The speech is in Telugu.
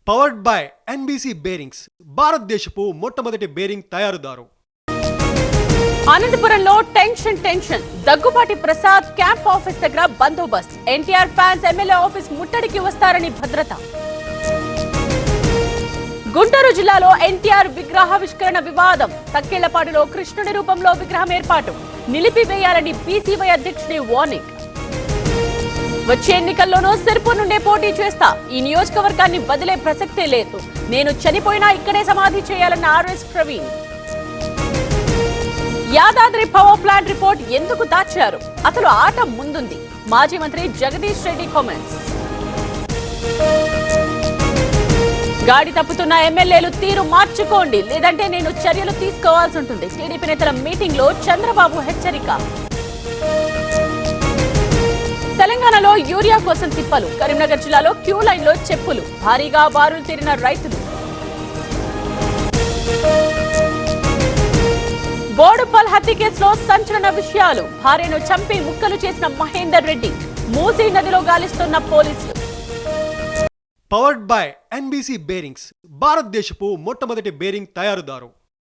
పవర్డ్ బై ఎన్బీసీ బేరింగ్స్, భారతదేశపు మొట్టమొదటి బేరింగ్ తయారుదారు. అనంతపురంలో tension Daggubati Prasad camp office దగ్గర బందోబస్త్. ఎన్టీఆర్ ఫ్యాన్స్ ఎమ్మెల్యే ఆఫీస్ ముట్టడికి వస్తారని భద్రత. గుంటూరు జిల్లాలో ఎన్టీఆర్ విగ్రహావిష్కరణ వివాదం. తక్కేళ్లపాడులో కృష్ణుడి రూపంలో విగ్రహం ఏర్పాటు నిలిపివేయాలని బీసీవై అధ్యక్షుడి వార్నింగ్. వచ్చే ఎన్నికల్లోనూ సిర్పూర్ నుండే పోటీ చేస్తా, ఈ నియోజకవర్గాన్ని వదిలే ప్రసక్తే లేదు, నేను చనిపోయినా ఇక్కడే సమాధి చేయాలన్న RS Praveen. Yadadri power plant report ఎందుకు దాచారు, అసలు ఆట ముందుంది, మాజీ మంత్రి జగదీష్ రెడ్డి కామెంట్స్. గాడి తప్పుతున్న ఎమ్మెల్యేలు తీరు మార్చుకోండి, లేదంటే నేను చర్యలు తీసుకోవాల్సి ఉంటుంది. టీడీపీ నేతల మీటింగ్ లో చంద్రబాబు హెచ్చరిక. తెలంగాణలో యూరియా కోసం తిప్పలు. కరీంనగర్ జిల్లాలో క్యూ లైన్ లో చెప్పులు. భారీగా బారులు తీరిన రైతులు. బోడుపల్ హత్య కేసులో సంచలన విషయాలు. భార్యను చంపి ముక్కలు చేసిన మహేందర్ రెడ్డి. మూసీ నదిలో గాలిస్తున్న పోలీసులు. పవర్డ్ బై ఎన్బీసీ బేరింగ్స్, భారతదేశపు మొట్టమొదటి బేరింగ్ తయారుదారు.